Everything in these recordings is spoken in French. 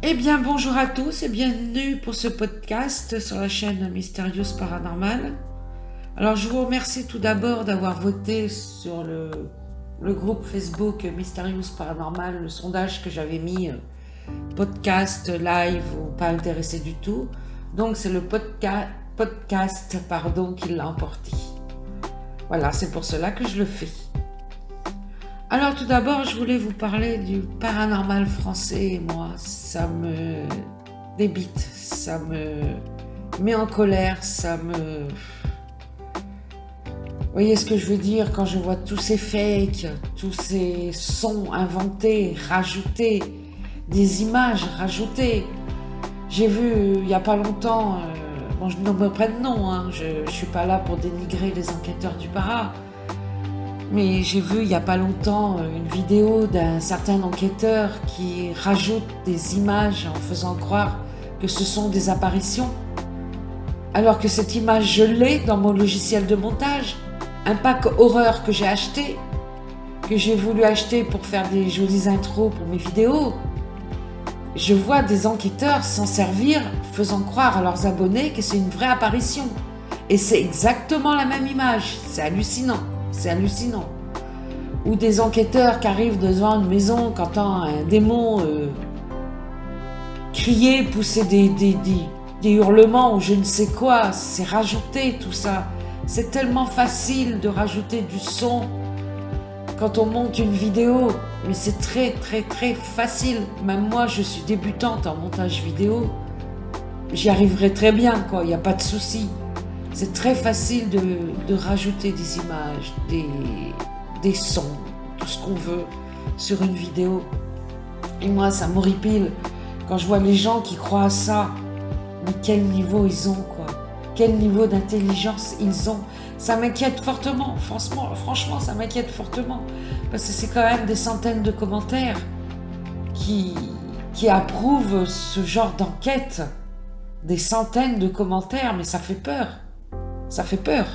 Eh bien, bonjour à tous et bienvenue pour ce podcast sur la chaîne Mysterious Paranormal. Alors, je vous remercie tout d'abord d'avoir voté sur le groupe Facebook Mysterious Paranormal, le sondage que j'avais mis, podcast, live ou pas intéressé du tout. Donc, c'est le podcast qui l'a emporté. Voilà, c'est pour cela que je le fais. Alors tout d'abord, je voulais vous parler du paranormal français. Moi, ça me débite, ça me met en colère, Vous voyez ce que je veux dire quand je vois tous ces fakes, tous ces sons inventés, rajoutés, des images rajoutées. J'ai vu il n'y a pas longtemps, je ne me prenne nom, je ne suis pas là pour dénigrer les enquêteurs du para. Mais j'ai vu il n'y a pas longtemps une vidéo d'un certain enquêteur qui rajoute des images en faisant croire que ce sont des apparitions. Alors que cette image, je l'ai dans mon logiciel de montage. Un pack horreur que j'ai acheté, que j'ai voulu acheter pour faire des jolies intros pour mes vidéos. Je vois des enquêteurs s'en servir, faisant croire à leurs abonnés que c'est une vraie apparition. Et c'est exactement la même image. C'est hallucinant. C'est hallucinant. Ou des enquêteurs qui arrivent devant une maison, qui entendent un démon crier, pousser des hurlements ou je ne sais quoi. C'est rajouté tout ça. C'est tellement facile de rajouter du son quand on monte une vidéo. Mais c'est très très très facile. Même moi, je suis débutante en montage vidéo. J'y arriverai très bien, quoi. Il n'y a pas de souci. C'est très facile de rajouter des images, des sons, tout ce qu'on veut sur une vidéo. Et moi, ça m'horripile quand je vois les gens qui croient à ça. Mais quel niveau ils ont, quoi. Quel niveau d'intelligence ils ont. Ça m'inquiète fortement, franchement, ça m'inquiète fortement. Parce que c'est quand même des centaines de commentaires qui approuvent ce genre d'enquête. Des centaines de commentaires, mais ça fait peur. Ça fait peur.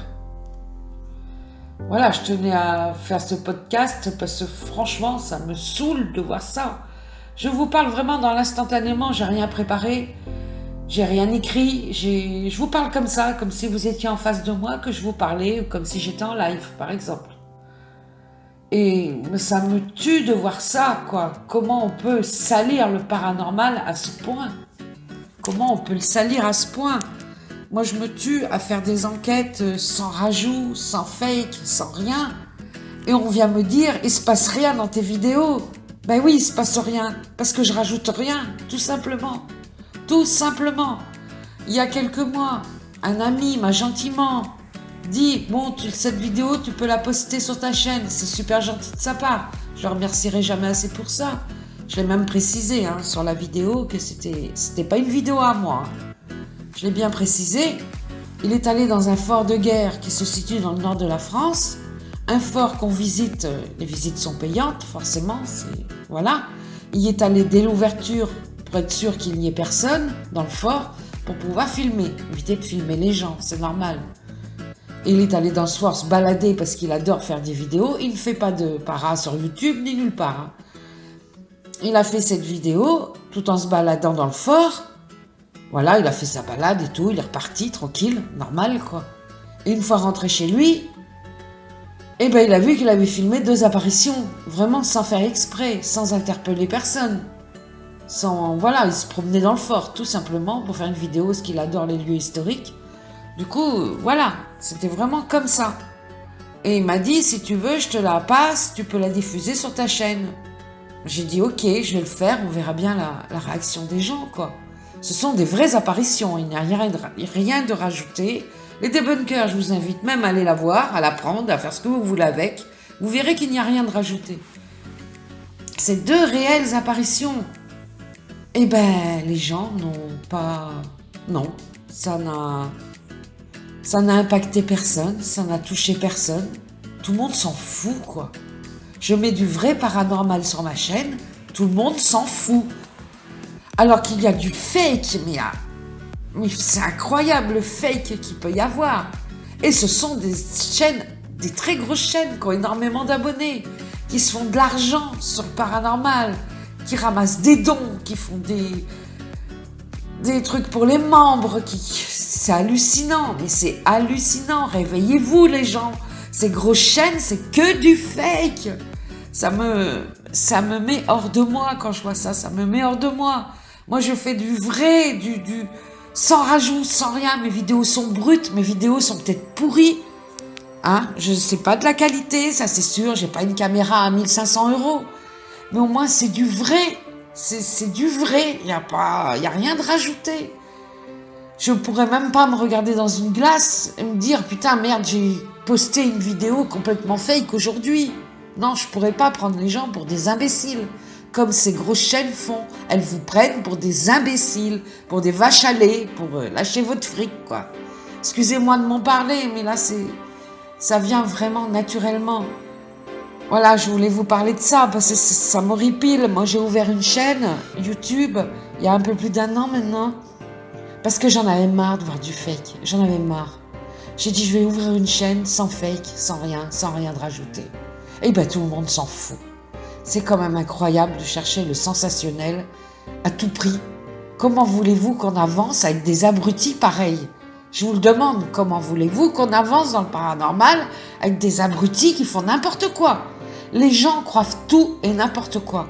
Voilà, je tenais à faire ce podcast parce que franchement, ça me saoule de voir ça. Je vous parle vraiment dans l'instantanément, j'ai rien préparé, j'ai rien écrit, je vous parle comme ça, comme si vous étiez en face de moi, que je vous parlais, ou comme si j'étais en live, par exemple. Et ça me tue de voir ça, quoi. Comment on peut salir le paranormal à ce point ? Comment on peut le salir à ce point ? Moi, je me tue à faire des enquêtes sans rajout, sans fake, sans rien. Et on vient me dire, il se passe rien dans tes vidéos. Ben oui, il se passe rien, parce que je rajoute rien, tout simplement. Tout simplement. Il y a quelques mois, un ami m'a gentiment dit, bon, cette vidéo, tu peux la poster sur ta chaîne. C'est super gentil de sa part. Je le remercierai jamais assez pour ça. Je l'ai même précisé sur la vidéo que c'était pas une vidéo à moi. Je l'ai bien précisé, il est allé dans un fort de guerre qui se situe dans le nord de la France, un fort qu'on visite, les visites sont payantes forcément, voilà. Il est allé dès l'ouverture pour être sûr qu'il n'y ait personne dans le fort pour pouvoir filmer, éviter de filmer les gens, c'est normal. Et il est allé dans ce fort se balader parce qu'il adore faire des vidéos, il ne fait pas de para sur YouTube ni nulle part. Il a fait cette vidéo tout en se baladant dans le fort. Voilà, il a fait sa balade et tout, il est reparti, tranquille, normal, quoi. Et une fois rentré chez lui, il a vu qu'il avait filmé 2 apparitions, vraiment sans faire exprès, sans interpeller personne. Il se promenait dans le fort, tout simplement, pour faire une vidéo, parce qu'il adore les lieux historiques. Du coup, voilà, c'était vraiment comme ça. Et il m'a dit, si tu veux, je te la passe, tu peux la diffuser sur ta chaîne. J'ai dit, ok, je vais le faire, on verra bien la réaction des gens, quoi. Ce sont des vraies apparitions, il n'y a rien de rajouté. Les débunkers, je vous invite même à aller la voir, à la prendre, à faire ce que vous voulez avec. Vous verrez qu'il n'y a rien de rajouté. C'est 2 réelles apparitions. Eh ben, les gens n'ont pas... Non, ça n'a impacté personne, ça n'a touché personne. Tout le monde s'en fout, quoi. Je mets du vrai paranormal sur ma chaîne, tout le monde s'en fout. Alors qu'il y a du fake, mais c'est incroyable le fake qu'il peut y avoir. Et ce sont des chaînes, des très grosses chaînes qui ont énormément d'abonnés, qui se font de l'argent sur le paranormal, qui ramassent des dons, qui font des trucs pour les membres, c'est hallucinant, mais c'est hallucinant. Réveillez-vous les gens. Ces grosses chaînes, c'est que du fake. Ça me met hors de moi quand je vois ça, ça me met hors de moi. Moi, je fais du vrai, du sans rajout, sans rien. Mes vidéos sont brutes, mes vidéos sont peut-être pourries. Hein, je sais pas de la qualité, ça c'est sûr, j'ai pas une caméra à 1500 €. Mais au moins, c'est du vrai. C'est du vrai, il y a rien de rajouté. Je pourrais même pas me regarder dans une glace et me dire, putain, merde, j'ai posté une vidéo complètement fake aujourd'hui. Non, je pourrais pas prendre les gens pour des imbéciles, comme ces grosses chaînes font. Elles vous prennent pour des imbéciles, pour des vaches à lait, pour lâcher votre fric, quoi. Excusez-moi de m'en parler, mais là, ça vient vraiment naturellement. Voilà, je voulais vous parler de ça, parce que ça m'horripile. Moi, j'ai ouvert une chaîne YouTube, il y a un peu plus d'1 an maintenant, parce que j'en avais marre de voir du fake. J'en avais marre. J'ai dit, je vais ouvrir une chaîne sans fake, sans rien de rajouter. Et ben, tout le monde s'en fout. C'est quand même incroyable de chercher le sensationnel à tout prix. Comment voulez-vous qu'on avance avec des abrutis pareils ? Je vous le demande, comment voulez-vous qu'on avance dans le paranormal avec des abrutis qui font n'importe quoi ? Les gens croient tout et n'importe quoi.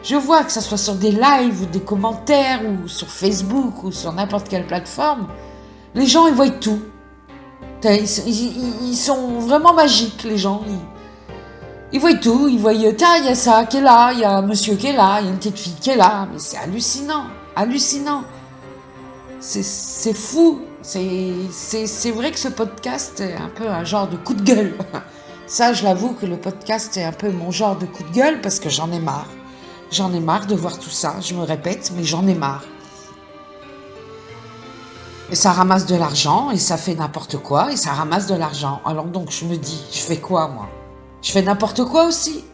Je vois que ça soit sur des lives ou des commentaires ou sur Facebook ou sur n'importe quelle plateforme, les gens, ils voient tout. Ils sont vraiment magiques, les gens. Ils voient tout. Ils voient, tiens, il y a ça qui est là, il y a un monsieur qui est là, il y a une petite fille qui est là. Mais c'est hallucinant, hallucinant. C'est fou. C'est vrai que ce podcast est un peu un genre de coup de gueule. Ça, je l'avoue que le podcast est un peu mon genre de coup de gueule parce que j'en ai marre. J'en ai marre de voir tout ça. Je me répète, mais j'en ai marre. Et ça ramasse de l'argent, et ça fait n'importe quoi, et ça ramasse de l'argent. Alors donc, je me dis, je fais quoi, moi ? Je fais n'importe quoi aussi.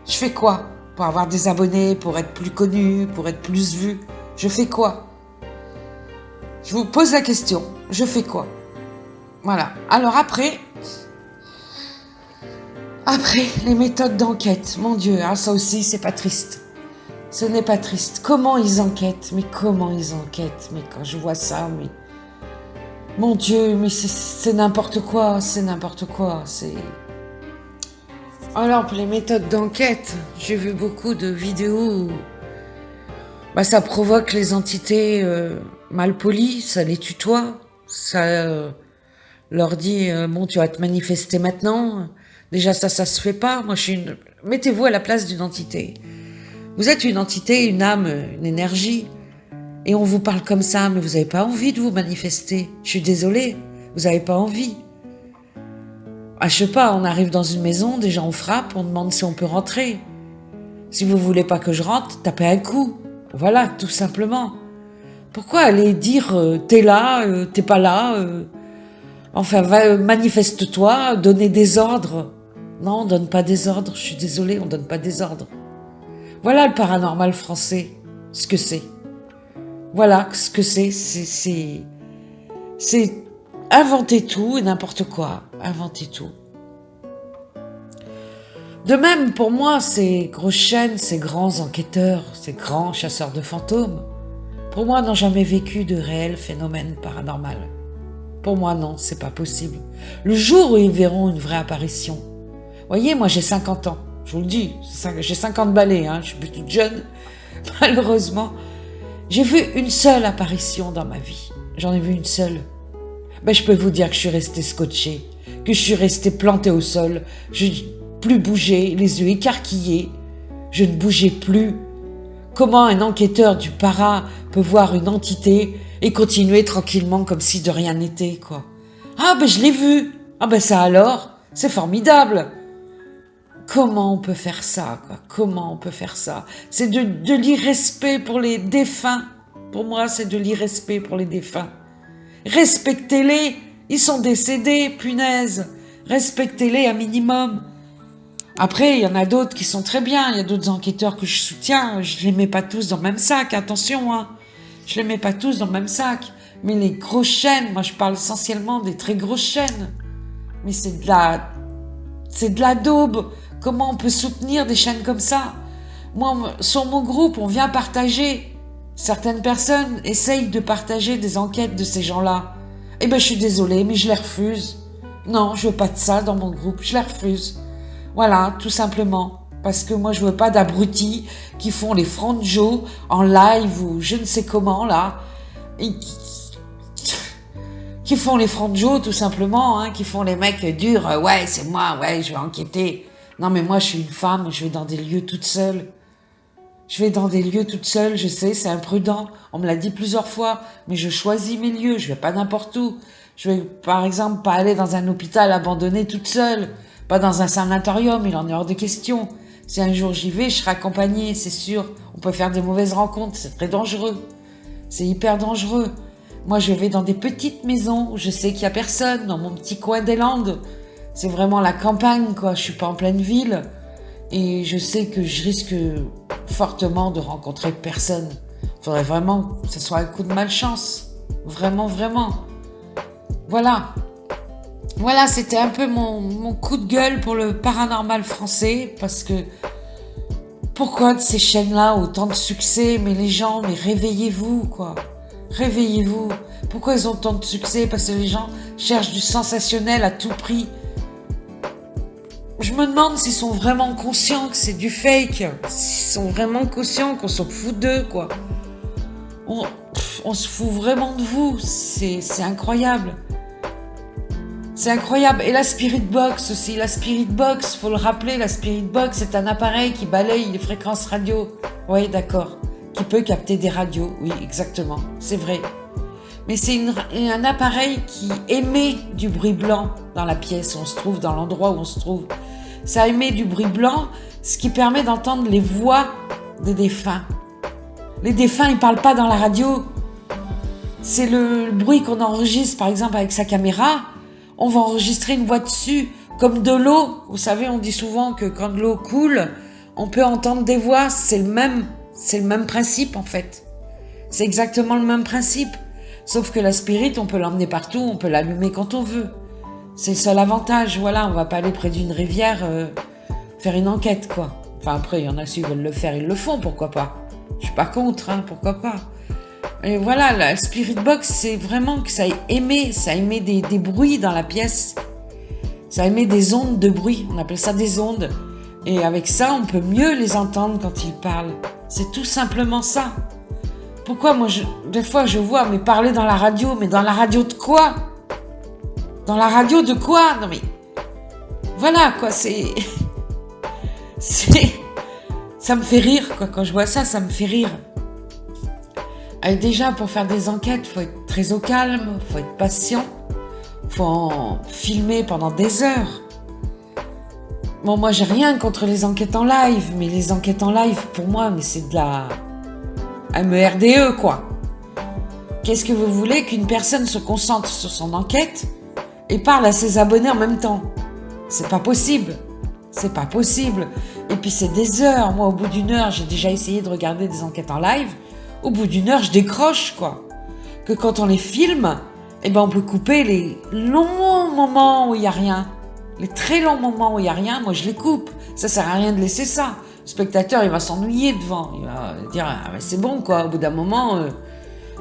Je fais quoi ? Pour avoir des abonnés, pour être plus connu, pour être plus vu. Je fais quoi ? Je vous pose la question. Je fais quoi ? Voilà. Alors après, les méthodes d'enquête. Mon Dieu, hein, ça aussi, c'est pas triste. Ce n'est pas triste. Comment ils enquêtent ? Mais comment ils enquêtent ? Mais quand je vois ça, mais... Mon Dieu, mais c'est n'importe quoi, c'est n'importe quoi, c'est... Alors, pour les méthodes d'enquête, j'ai vu beaucoup de vidéos où ça provoque les entités malpolies, ça les tutoie, ça leur dit « Bon, tu vas te manifester maintenant ». Déjà, ça se fait pas. Moi, mettez-vous à la place d'une entité. Vous êtes une entité, une âme, une énergie, et on vous parle comme ça, mais vous n'avez pas envie de vous manifester. Je suis désolée, vous n'avez pas envie. Ah, je sais pas, on arrive dans une maison, déjà on frappe, on demande si on peut rentrer. Si vous voulez pas que je rentre, tapez un coup. Voilà, tout simplement. Pourquoi aller dire t'es là, t'es pas là enfin, manifeste-toi, donnez des ordres. Non, on donne pas des ordres, je suis désolée, on donne pas des ordres. Voilà le paranormal français, ce que c'est. Voilà ce que c'est inventer tout et n'importe quoi, inventer tout. De même, pour moi, ces grosses chaînes, ces grands enquêteurs, ces grands chasseurs de fantômes, pour moi, n'ont jamais vécu de réel phénomène paranormal. Pour moi, non, c'est pas possible. Le jour où ils verront une vraie apparition. Voyez, moi, j'ai 50 ans. Je vous le dis, j'ai 50 balais, hein, je suis plus toute jeune. Malheureusement, j'ai vu une seule apparition dans ma vie. J'en ai vu une seule. Je peux vous dire que je suis restée scotchée, que je suis restée plantée au sol. Je n'ai plus bougé, les yeux écarquillés. Je ne bougeais plus. Comment un enquêteur du para peut voir une entité et continuer tranquillement comme si de rien n'était, quoi. Ah, je l'ai vu. Ah, ça alors, c'est formidable. Comment on peut faire ça, quoi ? Comment on peut faire ça ? C'est de l'irrespect pour les défunts. Pour moi, c'est de l'irrespect pour les défunts. Respectez-les, ils sont décédés, punaise. Respectez-les un minimum. Après, il y en a d'autres qui sont très bien, il y a d'autres enquêteurs que je soutiens, je les mets pas tous dans le même sac, attention, hein. Je les mets pas tous dans le même sac. Mais les grosses chaînes, moi je parle essentiellement des très grosses chaînes. Mais c'est de la daube. Comment on peut soutenir des chaînes comme ça ? Moi, sur mon groupe, on vient partager. Certaines personnes essayent de partager des enquêtes de ces gens-là. Eh ben, je suis désolée, mais je les refuse. Non, je veux pas de ça dans mon groupe, je les refuse. Voilà, tout simplement. Parce que moi, je veux pas d'abrutis qui font les franjos en live ou je ne sais comment, là. Et qui font les franjos, tout simplement, hein, qui font les mecs durs. Ouais, c'est moi, ouais, je vais enquêter. Non, mais moi, je suis une femme, je vais dans des lieux toute seule. Je vais dans des lieux toute seule, je sais, c'est imprudent. On me l'a dit plusieurs fois, mais je choisis mes lieux, je vais pas n'importe où. Je vais, par exemple, pas aller dans un hôpital abandonné toute seule. Pas dans un sanatorium, il en est hors de question. Si un jour j'y vais, je serai accompagnée, c'est sûr. On peut faire des mauvaises rencontres, c'est très dangereux. C'est hyper dangereux. Moi, je vais dans des petites maisons où je sais qu'il y a personne, dans mon petit coin des Landes. C'est vraiment la campagne, quoi. Je suis pas en pleine ville. Et je sais que je risque fortement de rencontrer personne. Faudrait vraiment que ce soit un coup de malchance. Vraiment, vraiment. Voilà. Voilà, c'était un peu mon coup de gueule pour le paranormal français. Parce que pourquoi de ces chaînes-là autant de succès? Mais les gens, mais réveillez-vous, quoi. Réveillez-vous. Pourquoi ils ont tant de succès? Parce que les gens cherchent du sensationnel à tout prix. Je me demande s'ils sont vraiment conscients que c'est du fake. S'ils sont vraiment conscients qu'on s'en fout d'eux, quoi. On se fout vraiment de vous. C'est incroyable. C'est incroyable. Et la Spirit Box aussi. La Spirit Box, faut le rappeler, la Spirit Box, c'est un appareil qui balaye les fréquences radio. Oui, d'accord. Qui peut capter des radios. Oui, exactement. C'est vrai. Mais c'est un appareil qui émet du bruit blanc dans la pièce où on se trouve, dans l'endroit où on se trouve. Ça émet du bruit blanc, ce qui permet d'entendre les voix des défunts. Les défunts, ils parlent pas dans la radio. C'est le bruit qu'on enregistre, par exemple, avec sa caméra. On va enregistrer une voix dessus, comme de l'eau. Vous savez, on dit souvent que quand de l'eau coule, on peut entendre des voix. C'est le même principe, en fait. C'est exactement le même principe. Sauf que la spirit, on peut l'emmener partout, on peut l'allumer quand on veut. C'est le seul avantage, voilà, on va pas aller près d'une rivière faire une enquête, quoi. Enfin, après, il y en a qui veulent le faire, ils le font, pourquoi pas. Je suis pas contre, hein, pourquoi pas. Et voilà, la Spirit Box, c'est vraiment que ça émet des bruits dans la pièce. Ça émet des ondes de bruit, on appelle ça des ondes. Et avec ça, on peut mieux les entendre quand ils parlent. C'est tout simplement ça. Pourquoi moi, des fois, je vois, mais parler dans la radio, mais dans la radio de quoi? Dans la radio de quoi? Non mais, voilà quoi, c'est... Ça me fait rire, quoi. Quand je vois ça, ça me fait rire. Et déjà, pour faire des enquêtes, faut être très au calme, faut être patient, faut en filmer pendant des heures. Bon, moi, j'ai rien contre les enquêtes en live, mais les enquêtes en live, pour moi, mais c'est de la... MERDE, quoi. Qu'est-ce que vous voulez qu'une personne se concentre sur son enquête et parle à ses abonnés en même temps? C'est pas possible. C'est pas possible. Et puis c'est des heures. Moi, au bout d'une heure, j'ai déjà essayé de regarder des enquêtes en live. Au bout d'une heure, je décroche, quoi. Que quand on les filme, eh ben, on peut couper les longs moments où il n'y a rien. Les très longs moments où il n'y a rien, moi, je les coupe. Ça sert à rien de laisser ça. Le spectateur, il va s'ennuyer devant. Il va dire, ah, mais c'est bon, quoi. Au bout d'un moment,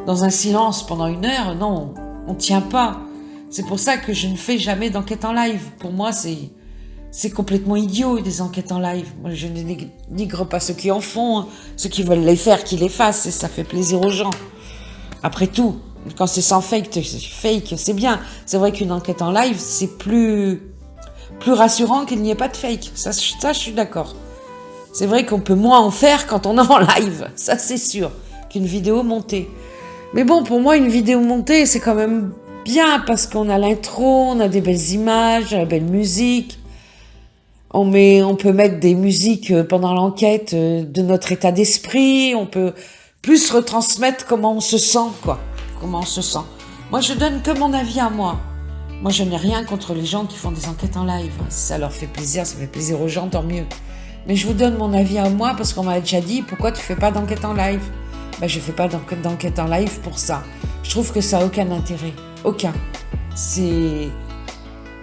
dans un silence pendant une heure, non, on ne tient pas. C'est pour ça que je ne fais jamais d'enquête en live. Pour moi, c'est complètement idiot, des enquêtes en live. Moi, je ne dénigre pas ceux qui en font. Hein. Ceux qui veulent les faire, qu'ils les fassent. Et ça fait plaisir aux gens. Après tout, quand c'est sans fake, c'est bien. C'est vrai qu'une enquête en live, c'est plus rassurant qu'il n'y ait pas de fake. Ça, je suis d'accord. C'est vrai qu'on peut moins en faire quand on est en live. Ça, c'est sûr. Qu'une vidéo montée. Mais bon, pour moi, une vidéo montée, c'est quand même bien parce qu'on a l'intro, on a des belles images, la belle musique. On peut mettre des musiques pendant l'enquête de notre état d'esprit. On peut plus retransmettre comment on se sent, quoi. Comment on se sent. Moi, je donne que mon avis à moi. Moi, je n'ai rien contre les gens qui font des enquêtes en live. Si ça leur fait plaisir, ça fait plaisir aux gens, tant mieux. Mais je vous donne mon avis à moi parce qu'on m'a déjà dit, pourquoi tu fais pas d'enquête en live? Ben, je fais pas d'enquête en live pour ça. Je trouve que ça a aucun intérêt. Aucun.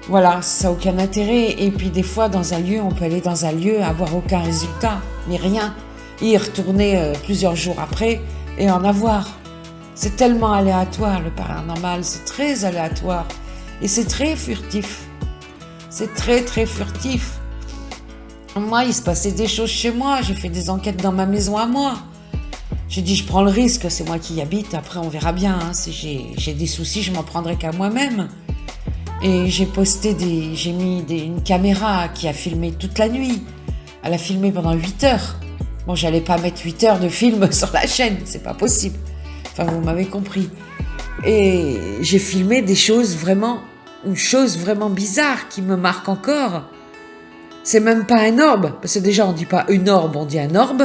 Voilà, ça n'a aucun intérêt. Et puis des fois, dans un lieu, on peut aller dans un lieu, avoir aucun résultat. Mais rien. et y retourner plusieurs jours après et en avoir. C'est tellement aléatoire le paranormal, c'est très aléatoire et c'est très furtif. C'est très très furtif. Moi, il se passait des choses chez moi, j'ai fait des enquêtes dans ma maison à moi. J'ai dit, je prends le risque, c'est moi qui y habite, après on verra bien. Hein. Si j'ai des soucis, je m'en prendrai qu'à moi-même. Et j'ai mis une caméra qui a filmé toute la nuit. Elle a filmé pendant 8 heures. Bon, j'allais pas mettre 8 heures de film sur la chaîne, c'est pas possible. Enfin, vous m'avez compris. Et j'ai filmé une chose vraiment bizarre qui me marque encore. C'est même pas un orbe, parce que déjà on dit pas une orbe, on dit un orbe.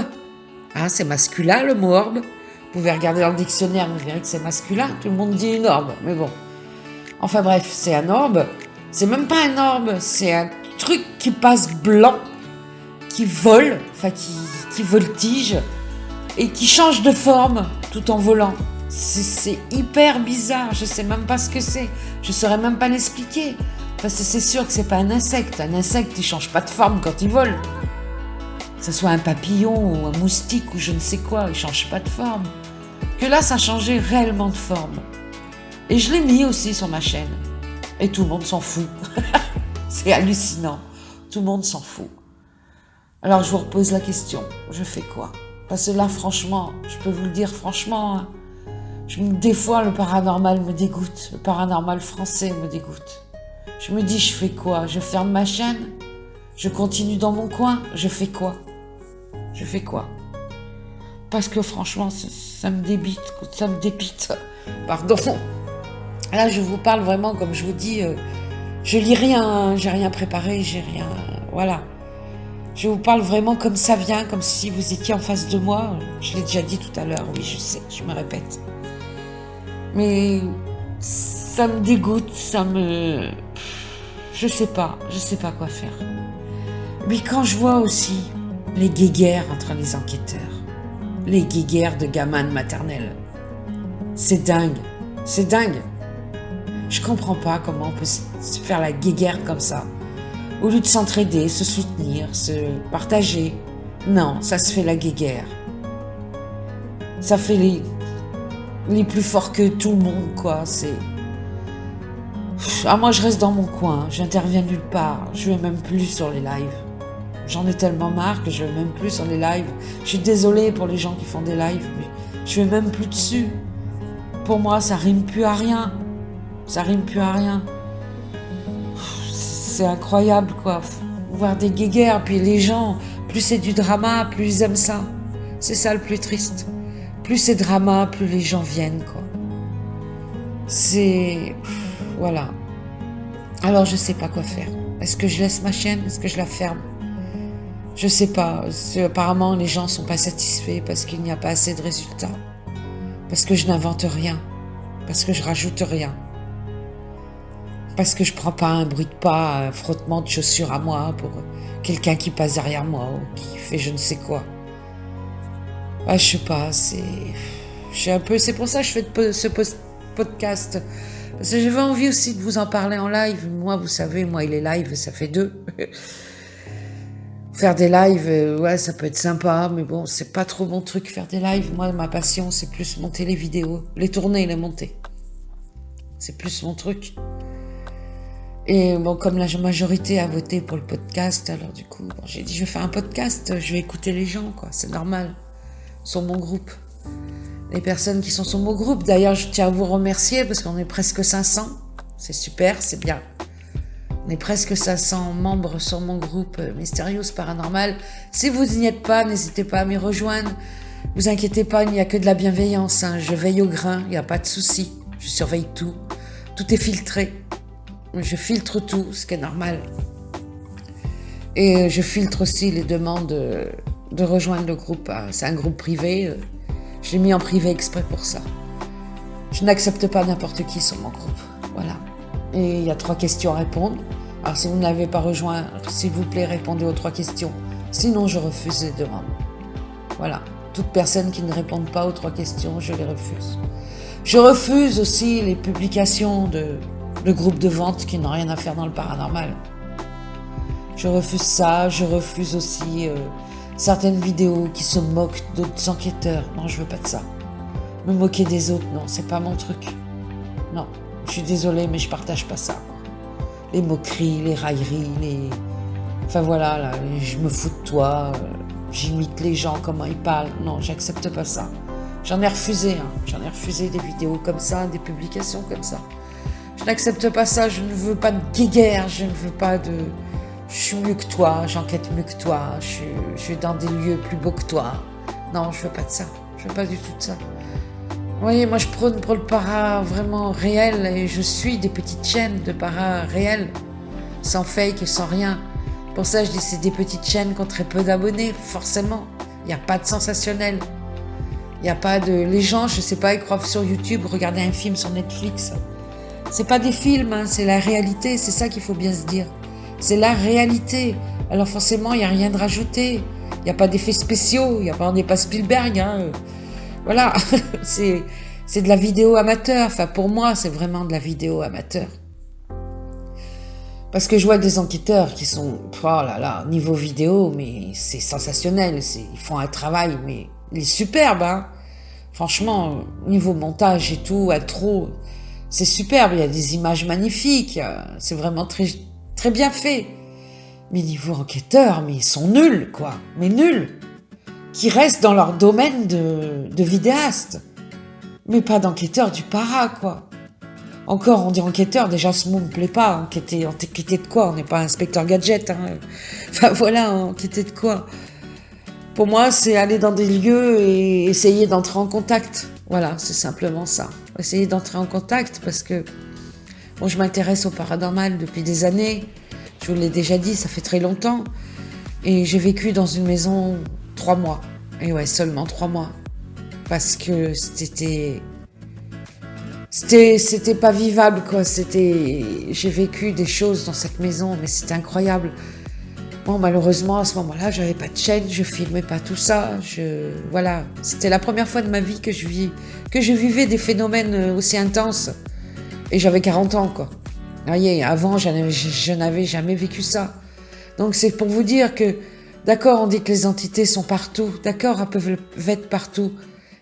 Hein, c'est masculin le mot orbe. Vous pouvez regarder dans le dictionnaire, vous verrez que c'est masculin. Tout le monde dit une orbe, mais bon. Enfin bref, c'est un orbe. C'est même pas un orbe, c'est un truc qui passe blanc, qui vole, enfin qui voltige et qui change de forme tout en volant. C'est hyper bizarre, je sais même pas ce que c'est. Je saurais même pas l'expliquer. Parce que c'est sûr que c'est pas un insecte. Un insecte, il change pas de forme quand il vole. Que ce soit un papillon ou un moustique ou je ne sais quoi, il change pas de forme. Que là, ça changeait réellement de forme. Et je l'ai mis aussi sur ma chaîne. Et tout le monde s'en fout. C'est hallucinant. Tout le monde s'en fout. Alors je vous repose la question. Je fais quoi? Parce que là, franchement, je peux vous le dire franchement, hein, des fois, le paranormal me dégoûte. Le paranormal français me dégoûte. Je me dis, je fais quoi? Je ferme ma chaîne? Je continue dans mon coin? Je fais quoi? Je fais quoi? Parce que franchement, ça me dépite. Pardon. Là, je vous parle vraiment, comme je vous dis, je lis rien, hein, j'ai rien préparé, j'ai rien... Voilà. Je vous parle vraiment comme ça vient, comme si vous étiez en face de moi. Je l'ai déjà dit tout à l'heure, oui, je sais, je me répète. Mais ça me dégoûte, je sais pas quoi faire. Mais quand je vois aussi les guéguerres entre les enquêteurs, les guéguerres de gamins de maternelle, c'est dingue. Je comprends pas comment on peut se faire la guéguerre comme ça. Au lieu de s'entraider, se soutenir, se partager. Non, ça se fait la guéguerre. Ça fait les plus forts que tout le monde, quoi. Moi, je reste dans mon coin. J'interviens nulle part. Je vais même plus sur les lives. J'en ai tellement marre que je vais même plus sur les lives. Je suis désolée pour les gens qui font des lives, mais je vais même plus dessus. Pour moi, ça rime plus à rien. C'est incroyable, quoi. Voir des guéguerres, puis les gens, plus c'est du drama, plus ils aiment ça. C'est ça le plus triste. Plus c'est drama, plus les gens viennent, quoi. Voilà. Alors, je sais pas quoi faire. Est-ce que je laisse ma chaîne? Est-ce que je la ferme? Je sais pas. Apparemment, les gens sont pas satisfaits parce qu'il n'y a pas assez de résultats. Parce que je n'invente rien. Parce que je rajoute rien. Parce que je prends pas un bruit de pas, un frottement de chaussures à moi pour quelqu'un qui passe derrière moi ou qui fait je ne sais quoi. Je sais pas, c'est pour ça que je fais ce podcast. Parce que j'avais envie aussi de vous en parler en live. Moi, vous savez, et les lives, ça fait 2. Faire des lives, ouais, ça peut être sympa, mais bon, c'est pas trop mon truc, faire des lives. Moi, ma passion, c'est plus monter les vidéos, les tourner et les monter. C'est plus mon truc. Et bon, comme la majorité a voté pour le podcast, alors du coup, j'ai dit, je vais faire un podcast, je vais écouter les gens, quoi, c'est normal, sur mon groupe. Les personnes qui sont sur mon groupe, d'ailleurs, je tiens à vous remercier parce qu'on est presque 500, c'est super, c'est bien. On est presque 500 membres sur mon groupe Mysterious Paranormal. Si vous n'y êtes pas, n'hésitez pas à m'y rejoindre. Vous inquiétez pas, il n'y a que de la bienveillance, hein. Je veille au grain, il n'y a pas de souci, je surveille tout. Tout est filtré. Je filtre tout, ce qui est normal. Et je filtre aussi les demandes de rejoindre le groupe. C'est un groupe privé. Je l'ai mis en privé exprès pour ça. Je n'accepte pas n'importe qui sur mon groupe. Voilà. Et il y a 3 questions à répondre. Alors si vous n'avez pas rejoint, s'il vous plaît, répondez aux 3 questions. Sinon, je refuse les demandes. Voilà. Toute personne qui ne répond pas aux 3 questions, je les refuse. Je refuse aussi les publications de groupes de vente qui n'ont rien à faire dans le paranormal. Je refuse ça. Je refuse aussi certaines vidéos qui se moquent d'autres enquêteurs. Non, je veux pas de ça. Me moquer des autres, non, c'est pas mon truc. Non, je suis désolée, mais je partage pas ça. Les moqueries, les railleries, enfin voilà, là, je me fous de toi, j'imite les gens, comment ils parlent. Non, j'accepte pas ça. J'en ai refusé, j'en ai refusé des vidéos comme ça, des publications comme ça. Je n'accepte pas ça, je ne veux pas de guéguerre, je ne veux pas de... Je suis mieux que toi, j'enquête mieux que toi, je suis dans des lieux plus beaux que toi. Non, je veux pas de ça, je veux pas du tout de ça. Vous voyez, moi je prône pour le para vraiment réel et je suis des petites chaînes de para réel, sans fake et sans rien. Pour ça, je dis c'est des petites chaînes qui ont très peu d'abonnés, forcément. Il n'y a pas de sensationnel. Il n'y a pas de... Les gens, je sais pas, ils croient sur YouTube, regarder un film sur Netflix. C'est pas des films, c'est la réalité, c'est ça qu'il faut bien se dire. C'est la réalité. Alors forcément, il n'y a rien de rajouté. Il n'y a pas d'effets spéciaux, on n'est pas Spielberg. Voilà, c'est de la vidéo amateur. Enfin, pour moi, c'est vraiment de la vidéo amateur. Parce que je vois des enquêteurs qui sont, oh là là, niveau vidéo, mais c'est sensationnel. Ils font un travail, mais il est superbe, Franchement, niveau montage et tout, intro, c'est superbe. Il y a des images magnifiques. C'est vraiment très, très bien fait. Mais niveau enquêteur, mais ils sont nuls, quoi. Mais nuls. Qui restent dans leur domaine de vidéaste. Mais pas d'enquêteur du para, quoi. Encore, on dit enquêteur, déjà ce mot me plaît pas. Enquêter de quoi? On n'est pas inspecteur gadget. Enfin voilà, enquêter de quoi? Pour moi, c'est aller dans des lieux et essayer d'entrer en contact. Voilà, c'est simplement ça. Essayer d'entrer en contact parce que bon, je m'intéresse au paranormal depuis des années. Je vous l'ai déjà dit, ça fait très longtemps. Et j'ai vécu dans une maison 3 mois. Et ouais, seulement 3 mois. Parce que c'était pas vivable, quoi. J'ai vécu des choses dans cette maison, mais c'était incroyable. Bon, malheureusement, à ce moment-là, j'avais pas de chaîne, je filmais pas tout ça. Voilà. C'était la première fois de ma vie que je vivais des phénomènes aussi intenses. Et j'avais 40 ans, quoi. Vous voyez, avant, je n'avais jamais vécu ça. Donc, c'est pour vous dire que, d'accord, on dit que les entités sont partout. D'accord, elles peuvent être partout.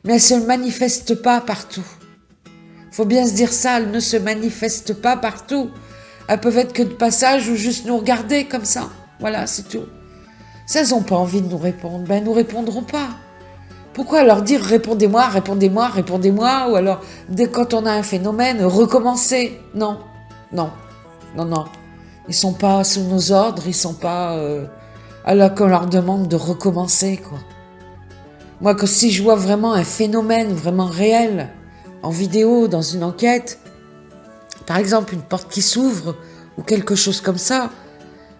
Mais elles ne se manifestent pas partout. Faut bien se dire ça, elles ne se manifestent pas partout. Elles peuvent être que de passage ou juste nous regarder comme ça. Voilà, c'est tout. Si elles n'ont pas envie de nous répondre, ben elles ne nous répondront pas. Pourquoi leur dire répondez-moi, répondez-moi, répondez-moi, ou alors dès quand on a un phénomène, recommencer? Non, non, non, non. Ils sont pas sous nos ordres, ils sont pas alors qu'on leur demande de recommencer, quoi. Moi, que si je vois vraiment un phénomène vraiment réel en vidéo, dans une enquête, par exemple une porte qui s'ouvre ou quelque chose comme ça,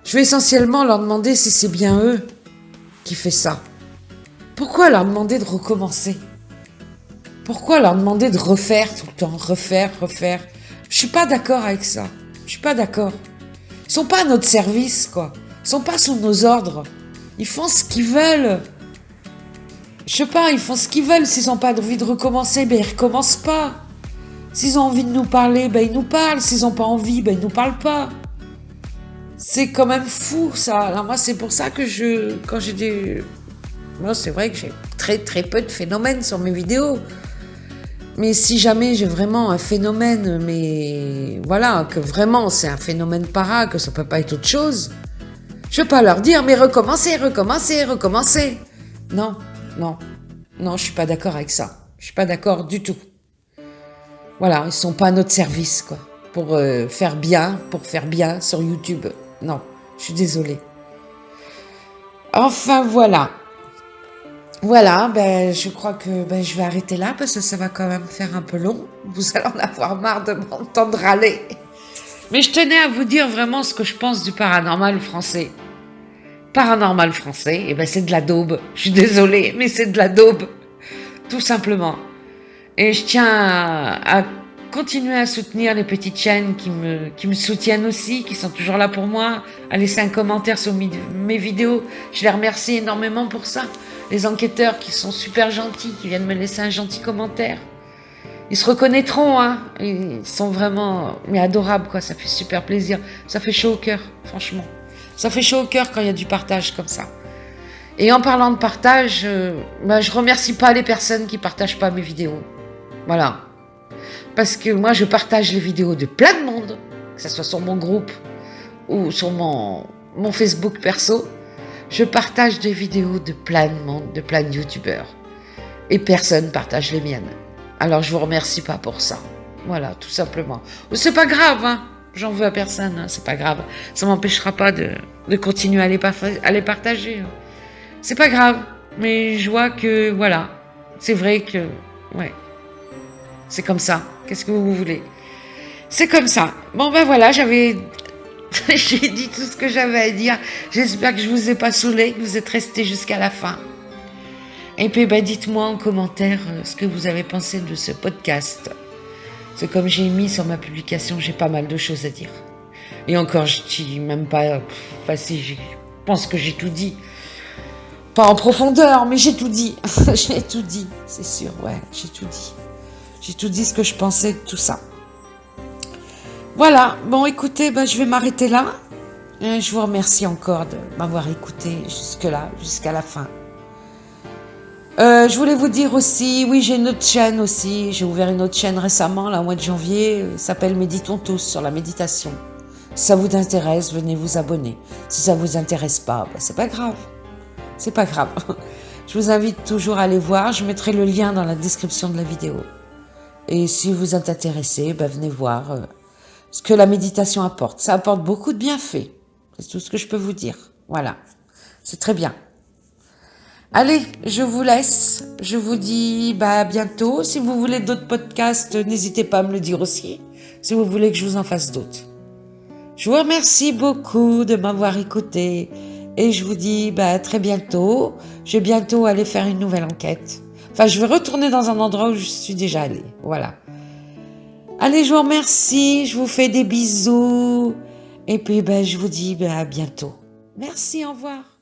je vais essentiellement leur demander si c'est bien eux qui fait ça. Pourquoi leur demander de recommencer? Pourquoi leur demander de refaire tout le temps? Refaire. Je suis pas d'accord avec ça. Je suis pas d'accord. Ils sont pas à notre service, quoi. Ils sont pas sous nos ordres. Ils font ce qu'ils veulent. Je sais pas, ils font ce qu'ils veulent. S'ils n'ont pas envie de recommencer, ben ils recommencent pas. S'ils ont envie de nous parler, ben ils nous parlent. S'ils n'ont pas envie, ben ils nous parlent pas. C'est quand même fou, ça. Alors moi, c'est pour ça que moi, c'est vrai que j'ai très très peu de phénomènes sur mes vidéos. Mais si jamais j'ai vraiment un phénomène, mais voilà, que vraiment c'est un phénomène para, que ça peut pas être autre chose, je vais pas leur dire, mais recommencer. Non, je suis pas d'accord avec ça. Je suis pas d'accord du tout. Voilà, ils sont pas à notre service, quoi. Pour faire bien sur YouTube. Non, je suis désolée. Enfin, voilà. Voilà, je crois que je vais arrêter là parce que ça va quand même faire un peu long. Vous allez en avoir marre de m'entendre râler. Mais je tenais à vous dire vraiment ce que je pense du paranormal français. Paranormal français, c'est de la daube. Je suis désolée, mais c'est de la daube. Tout simplement. Et je tiens à continuer à soutenir les petites chaînes qui me soutiennent aussi, qui sont toujours là pour moi, à laisser un commentaire sur mes vidéos. Je les remercie énormément pour ça. Les enquêteurs qui sont super gentils, qui viennent me laisser un gentil commentaire. Ils se reconnaîtront, Ils sont vraiment adorables, quoi. Ça fait super plaisir. Ça fait chaud au cœur, franchement. Ça fait chaud au cœur quand il y a du partage comme ça. Et en parlant de partage, je remercie pas les personnes qui partagent pas mes vidéos. Voilà. Parce que moi, je partage les vidéos de plein de monde, que ce soit sur mon groupe ou sur mon Facebook perso. Je partage des vidéos de plein de monde, de plein de youtubeurs. Et personne partage les miennes. Alors, je vous remercie pas pour ça. Voilà, tout simplement. C'est pas grave, hein. J'en veux à personne, hein. C'est pas grave. Ça m'empêchera pas de continuer à les partager. C'est pas grave. Mais je vois que, voilà. C'est vrai que, ouais. C'est comme ça. Qu'est-ce que vous voulez? C'est comme ça. Bon, ben voilà, j'ai dit tout ce que j'avais à dire. J'espère que je vous ai pas saoulé, que vous êtes restés jusqu'à la fin. Et puis, dites-moi en commentaire ce que vous avez pensé de ce podcast. C'est comme j'ai mis sur ma publication, j'ai pas mal de choses à dire. Et encore, je dis même pas... si, je pense que j'ai tout dit. Pas en profondeur, mais j'ai tout dit. J'ai tout dit, c'est sûr, ouais, j'ai tout dit. J'ai tout dit ce que je pensais de tout ça. Voilà, bon écoutez, je vais m'arrêter là. Je vous remercie encore de m'avoir écouté jusque-là, jusqu'à la fin. Je voulais vous dire aussi, oui, j'ai une autre chaîne aussi. J'ai ouvert une autre chaîne récemment, là, au mois de janvier. S'appelle Méditons tous, sur la méditation. Si ça vous intéresse, venez vous abonner. Si ça vous intéresse pas, c'est pas grave. C'est pas grave. Je vous invite toujours à aller voir. Je mettrai le lien dans la description de la vidéo. Et si vous êtes intéressé, venez voir ce que la méditation apporte. Ça apporte beaucoup de bienfaits. C'est tout ce que je peux vous dire. Voilà. C'est très bien. Allez, je vous laisse. Je vous dis à bientôt. Si vous voulez d'autres podcasts, n'hésitez pas à me le dire aussi. Si vous voulez que je vous en fasse d'autres. Je vous remercie beaucoup de m'avoir écouté. Et je vous dis à très bientôt. Je vais bientôt aller faire une nouvelle enquête. Enfin, je vais retourner dans un endroit où je suis déjà allée. Voilà. Allez, je vous remercie. Je vous fais des bisous. Et puis, je vous dis à bientôt. Merci, au revoir.